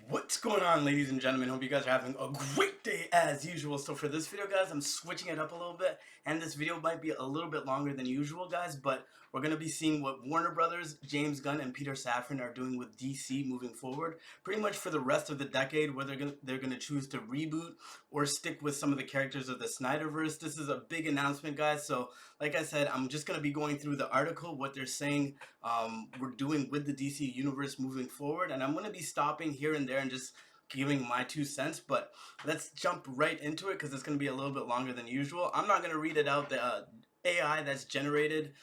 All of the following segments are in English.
What's going on, ladies and gentlemen? Hope you guys are having a great day as usual. So for this video, guys, I'm switching it up a little bit, and this video might be a little bit longer than usual, guys, but we're going to be seeing what Warner Brothers, James Gunn, and Peter Safran are doing with DC moving forward, pretty much for the rest of the decade, whether they're going to choose to reboot or stick with some of the characters of the Snyderverse. This is a big announcement, guys, so like I said, I'm just going to be going through the article, what they're saying we're doing with the DC universe moving forward, and I'm going to be stopping here and there and just giving my 2 cents, but let's jump right into it because it's going to be a little bit longer than usual. I'm not going to read it out, the AI that's generated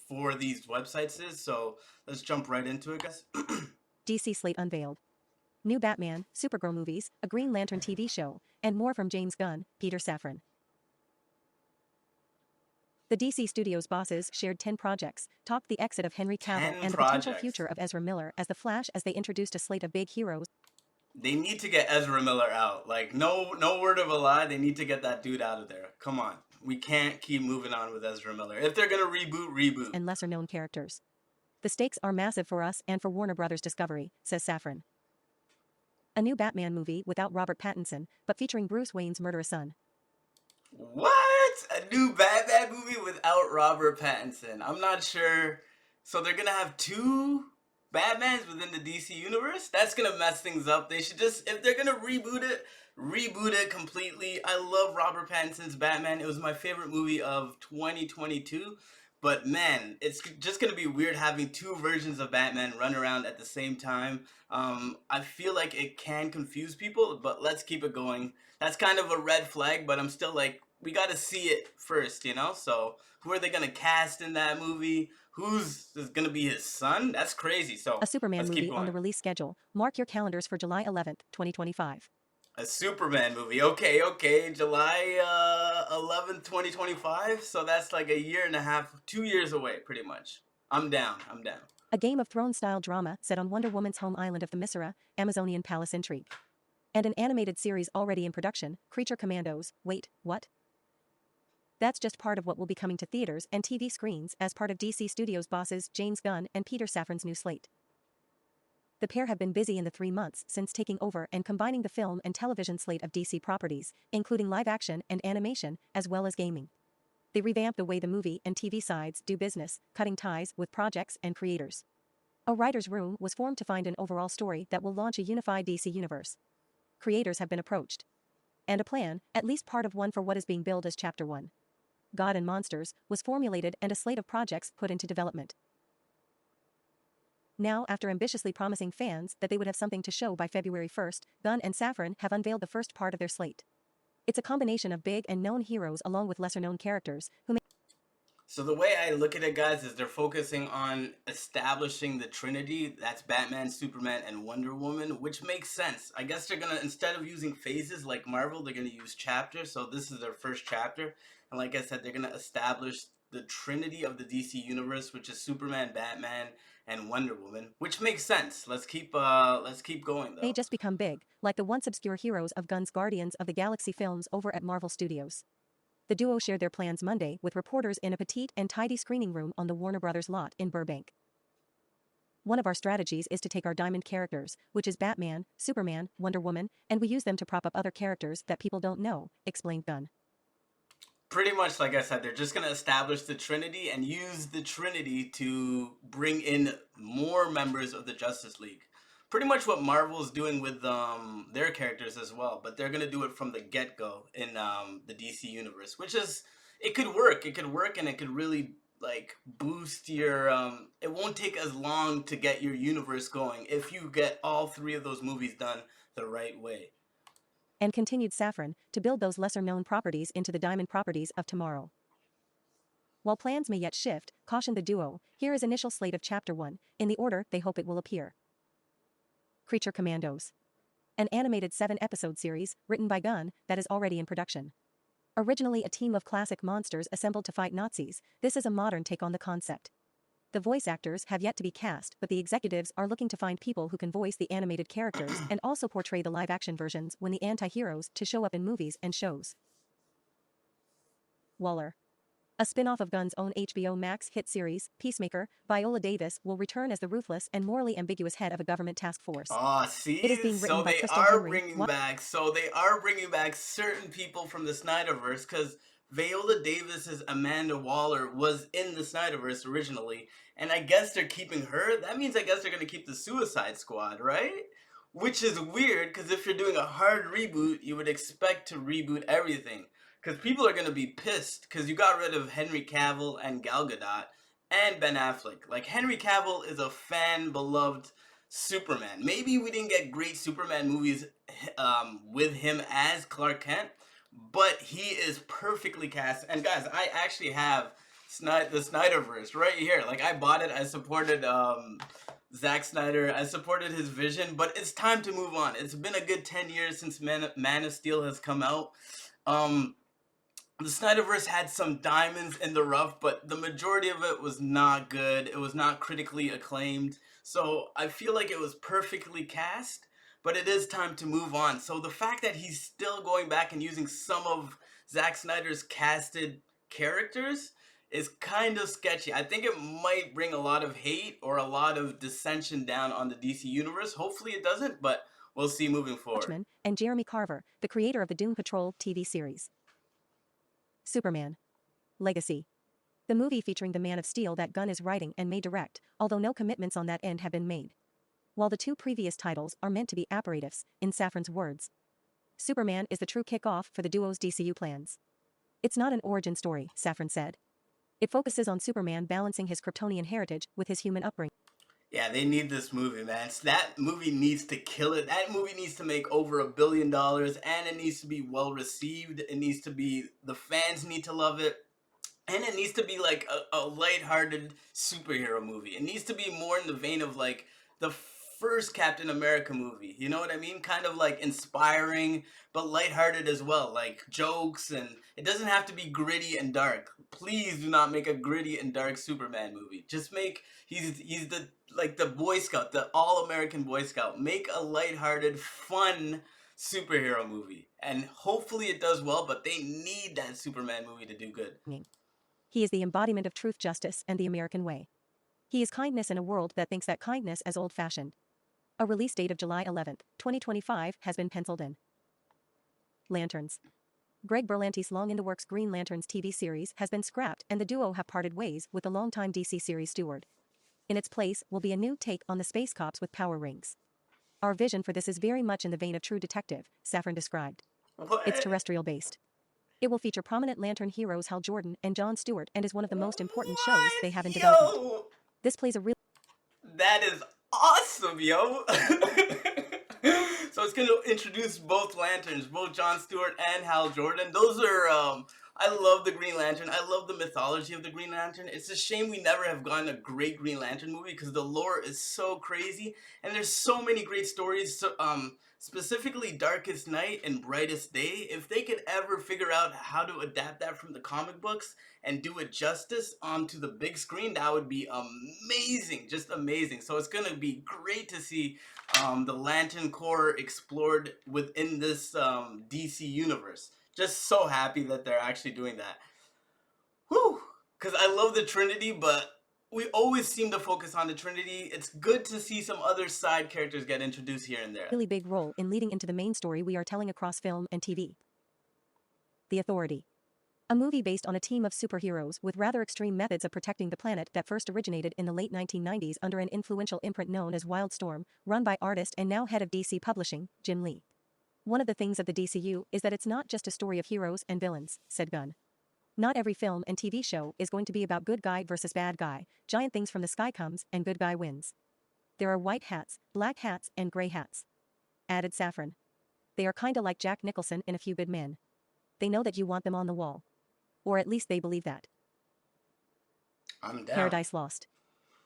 for these websites is, so let's jump right into it, guys. DC Slate unveiled new Batman, Supergirl movies, a Green Lantern TV show, and more from James Gunn, Peter Safran. The DC Studios bosses shared 10 projects, talked the exit of Henry Cavill and the potential future of Ezra Miller as the Flash as they introduced a slate of big heroes. They need to get Ezra Miller out. Like, no word of a lie, they need to get that dude out of there. Come on. We can't keep moving on with Ezra Miller. If they're going to reboot. And lesser-known characters. The stakes are massive for us and for Warner Brothers Discovery, says Safran. A new Batman movie without Robert Pattinson, but featuring Bruce Wayne's murderous son. What? A new Batman movie without Robert Pattinson? I'm not sure. So they're gonna have two Batmans within the DC universe? That's gonna mess things up. They should just, if they're gonna reboot it completely. I love Robert Pattinson's Batman. It was my favorite movie of 2022. But man, it's just gonna be weird having two versions of Batman run around at the same time. I feel like it can confuse people, but let's keep it going. That's kind of a red flag, but I'm still like, we gotta see it first, you know? So who are they gonna cast in that movie? Who's is gonna be his son? That's crazy. So a Superman let's movie keep going. On the release schedule. Mark your calendars for July 11th, 2025. A Superman movie. Okay. July 11th, 2025. So that's like a year and a half, 2 years away, pretty much. I'm down. A Game of Thrones-style drama set on Wonder Woman's home island of Themyscira, Amazonian palace intrigue. And an animated series already in production, Creature Commandos. Wait, what? That's just part of what will be coming to theaters and TV screens as part of DC Studios bosses James Gunn and Peter Safran's new slate. The pair have been busy in the 3 months since taking over and combining the film and television slate of DC properties, including live action and animation, as well as gaming. They revamped the way the movie and TV sides do business, cutting ties with projects and creators. A writer's room was formed to find an overall story that will launch a unified DC universe. Creators have been approached. And a plan, at least part of one for what is being billed as Chapter 1. God and Monsters, was formulated and a slate of projects put into development. Now, after ambitiously promising fans that they would have something to show by February 1st, Gunn and Safran have unveiled the first part of their slate. It's a combination of big and known heroes along with lesser-known characters who may... So the way I look at it, guys, is they're focusing on establishing the Trinity. That's Batman, Superman, and Wonder Woman, which makes sense. I guess they're going to, instead of using phases like Marvel, they're going to use chapters. So this is their first chapter. And like I said, they're going to establish the Trinity of the DC universe, which is Superman, Batman, and Wonder Woman, which makes sense. Let's keep going, though. May just become big, like the once obscure heroes of Gunn's Guardians of the Galaxy films over at Marvel Studios. The duo shared their plans Monday with reporters in a petite and tidy screening room on the Warner Brothers lot in Burbank. One of our strategies is to take our diamond characters, which is Batman, Superman, Wonder Woman, and we use them to prop up other characters that people don't know, explained Gunn. Pretty much, like I said, they're just going to establish the Trinity and use the Trinity to bring in more members of the Justice League. Pretty much what Marvel's doing with their characters as well, but they're going to do it from the get-go in the DC universe, which is, it could work, and it could really like boost your, it won't take as long to get your universe going if you get all three of those movies done the right way. And continued Safran, to build those lesser-known properties into the diamond properties of tomorrow. While plans may yet shift, cautioned the duo, here is initial slate of Chapter 1, in the order they hope it will appear. Creature Commandos. An animated 7-episode series, written by Gunn, that is already in production. Originally a team of classic monsters assembled to fight Nazis, this is a modern take on the concept. The voice actors have yet to be cast, but the executives are looking to find people who can voice the animated characters and also portray the live-action versions when the anti-heroes to show up in movies and shows. Waller. A spin-off of Gunn's own HBO Max hit series, Peacemaker, Viola Davis will return as the ruthless and morally ambiguous head of a government task force. Ah, It is see, being written so by they Crystal are Henry. bringing back, certain people from the Snyderverse, because Viola Davis's Amanda Waller was in the Snyderverse originally, and I guess they're keeping her. That means I guess they're gonna keep the Suicide Squad, right? Which is weird, because if you're doing a hard reboot, you would expect to reboot everything, because people are gonna be pissed, because you got rid of Henry Cavill and Gal Gadot and Ben Affleck. Like, Henry Cavill is a fan beloved Superman. Maybe we didn't get great Superman movies with him as Clark Kent, but he is perfectly cast. And guys, I actually have the Snyderverse right here. Like, I bought it. I supported Zack Snyder. I supported his vision, but it's time to move on. It's been a good 10 years since Man of Steel has come out. The Snyderverse had some diamonds in the rough, but the majority of it was not good. It was not critically acclaimed. So I feel like it was perfectly cast, but it is time to move on. So the fact that he's still going back and using some of Zack Snyder's casted characters is kind of sketchy. I think it might bring a lot of hate or a lot of dissension down on the DC universe. Hopefully it doesn't, but we'll see moving forward. Watchmen, and Jeremy Carver, the creator of the Doom Patrol TV series. Superman. Legacy. The movie featuring the Man of Steel that Gunn is writing and may direct, although no commitments on that end have been made. While the two previous titles are meant to be aperitifs, in Safran's words, Superman is the true kickoff for the duo's DCU plans. It's not an origin story, Safran said. It focuses on Superman balancing his Kryptonian heritage with his human upbringing. Yeah, they need this movie, man. That movie needs to kill it. That movie needs to make over $1 billion, and it needs to be well received. It needs to be, the fans need to love it, and it needs to be like a lighthearted superhero movie. It needs to be more in the vein of like the first Captain America movie. You know what I mean? Kind of like inspiring, but lighthearted as well. Like jokes, and it doesn't have to be gritty and dark. Please do not make a gritty and dark Superman movie. Just make, he's the Boy Scout, the all-American Boy Scout. Make a lighthearted, fun superhero movie. And hopefully it does well, but they need that Superman movie to do good. He is the embodiment of truth, justice, and the American way. He is kindness in a world that thinks that kindness is old-fashioned. A release date of July 11, 2025 has been penciled in. Lanterns. Greg Berlanti's long-in-the-works Green Lanterns TV series has been scrapped, and the duo have parted ways with the longtime DC series steward. In its place will be a new take on the space cops with power rings. Our vision for this is very much in the vein of True Detective, Safran described. What? It's terrestrial-based. It will feature prominent Lantern heroes Hal Jordan and Jon Stewart and is one of the most important shows they have in development. This plays a real... That is awesome, yo! So it's gonna introduce both Lanterns, both Jon Stewart and Hal Jordan. Those are, I love the Green Lantern. I love the mythology of the Green Lantern. It's a shame we never have gotten a great Green Lantern movie because the lore is so crazy and there's so many great stories. So, specifically Darkest Night and Brightest Day. If they could ever figure out how to adapt that from the comic books and do it justice onto the big screen, that would be amazing, just amazing. So it's gonna be great to see the Lantern Corps explored within this DC universe. Just so happy that they're actually doing that. Whew! Because I love the Trinity, but we always seem to focus on the Trinity. It's good to see some other side characters get introduced here and there. Really big role in leading into the main story we are telling across film and TV. The Authority. A movie based on a team of superheroes with rather extreme methods of protecting the planet that first originated in the late 1990s under an influential imprint known as Wildstorm, run by artist and now head of DC Publishing, Jim Lee. One of the things of the DCU is that it's not just a story of heroes and villains, said Gunn. Not every film and TV show is going to be about good guy versus bad guy, giant things from the sky comes and good guy wins. There are white hats, black hats, and gray hats. Added Safran. They are kinda like Jack Nicholson in A Few Good Men. They know that you want them on the wall. Or at least they believe that. I'm down. Paradise Lost.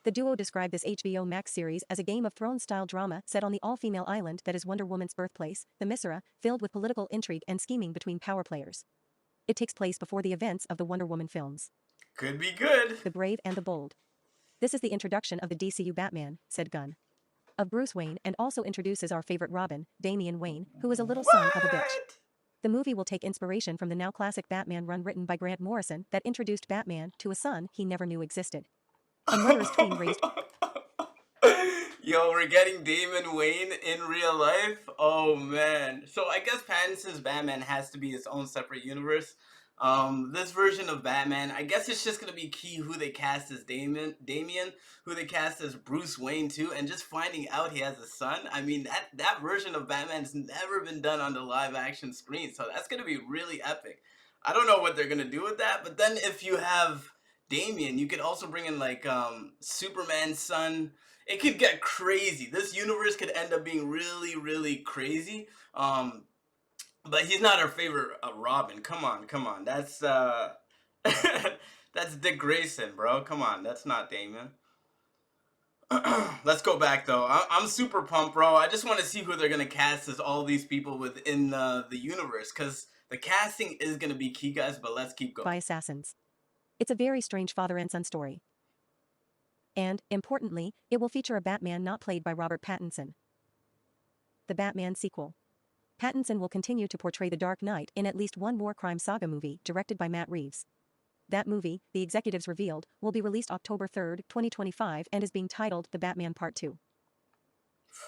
The duo described this HBO Max series as a Game of Thrones-style drama set on the all-female island that is Wonder Woman's birthplace, the Misera, filled with political intrigue and scheming between power players. It takes place before the events of the Wonder Woman films. Could be good. The Brave and the Bold. This is the introduction of the DCU Batman, said Gunn. Of Bruce Wayne, and also introduces our favorite Robin, Damian Wayne, who is a little son of a bitch. The movie will take inspiration from the now classic Batman run written by Grant Morrison that introduced Batman to a son he never knew existed. A murderous tween raised. Yo, we're getting Damon Wayne in real life. Oh man. So I guess Pattinson's Batman has to be its own separate universe. This version of Batman, I guess it's just gonna be key who they cast as Damian, who they cast as Bruce Wayne too, and just finding out he has a son. I mean, that version of Batman's never been done on the live action screen, so that's gonna be really epic. I don't know what they're gonna do with that, but then if you have Damian, you could also bring in like Superman's son. It could get crazy. This universe could end up being really, really crazy. But he's not our favorite Robin. Come on, come on. That's that's Dick Grayson, bro. Come on, that's not Damon. Let's go back though. I'm super pumped, bro. I just want to see who they're gonna cast as all these people within the universe, because the casting is gonna be key, guys. But let's keep going. By assassins. It's a very strange father and son story. And, importantly, it will feature a Batman not played by Robert Pattinson. The Batman sequel. Pattinson will continue to portray the Dark Knight in at least one more crime saga movie directed by Matt Reeves. That movie, the executives revealed, will be released October 3, 2025 and is being titled The Batman Part 2.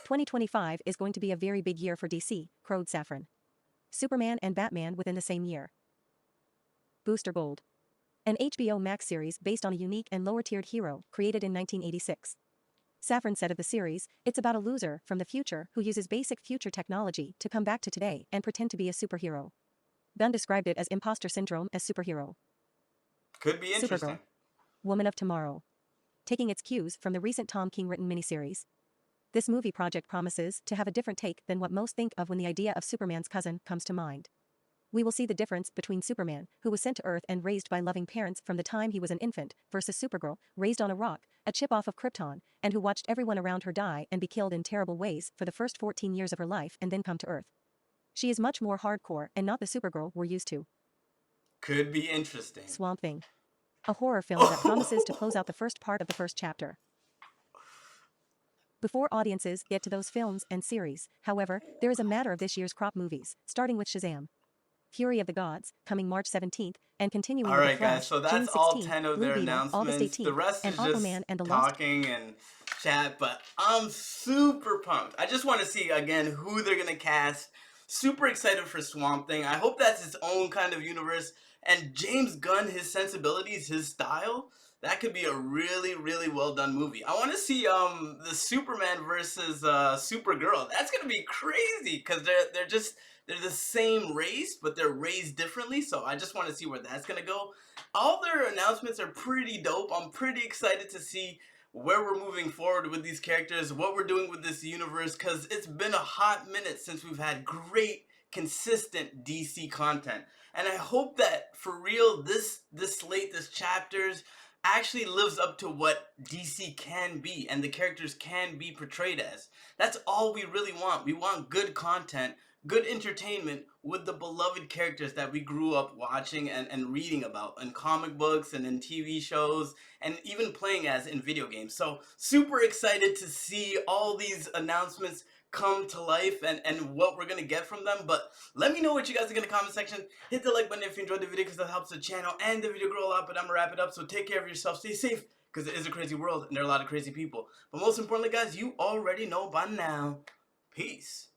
2025 is going to be a very big year for DC, crowed Safran. Superman and Batman within the same year. Booster Gold. An HBO Max series based on a unique and lower-tiered hero created in 1986. Safran said of the series, it's about a loser from the future who uses basic future technology to come back to today and pretend to be a superhero. Gunn described it as imposter syndrome as superhero. Could be interesting. Supergirl. Woman of Tomorrow. Taking its cues from the recent Tom King written miniseries. This movie project promises to have a different take than what most think of when the idea of Superman's cousin comes to mind. We will see the difference between Superman, who was sent to Earth and raised by loving parents from the time he was an infant, versus Supergirl, raised on a rock, a chip off of Krypton, and who watched everyone around her die and be killed in terrible ways for the first 14 years of her life and then come to Earth. She is much more hardcore and not the Supergirl we're used to. Could be interesting. Swamp Thing. A horror film that promises to close out the first part of the first chapter. Before audiences get to those films and series, however, there is a matter of this year's crop movies, starting with Shazam. Fury of the Gods, coming March 17th, and continuing with The Alright, Flash, guys, so June that's 16th, all 10 of Blue their Beetle, August announcements. 18th, The rest and is just Aquaman and the Lost... talking and chat, but I'm super pumped. I just want to see, again, who they're going to cast. Super excited for Swamp Thing. I hope that's its own kind of universe. And James Gunn, his sensibilities, his style, that could be a really, really well done movie. I want to see the Superman versus Supergirl. That's going to be crazy, because they're the same race, but they're raised differently, so I just want to see where that's going to go. All their announcements are pretty dope. I'm pretty excited to see where we're moving forward with these characters, what we're doing with this universe, because it's been a hot minute since we've had great, consistent DC content. And I hope that, for real, this slate, this chapters, actually lives up to what DC can be and the characters can be portrayed as. That's all we really want. We want good content, good entertainment with the beloved characters that we grew up watching and reading about in comic books and in TV shows and even playing as in video games. So super excited to see all these announcements come to life and what we're going to get from them. But let me know what you guys think in the comment section. Hit the like button if you enjoyed the video, because that helps the channel and the video grow a lot. But I'm going to wrap it up. So take care of yourself. Stay safe, because it is a crazy world and there are a lot of crazy people. But most importantly, guys, you already know by now. Peace.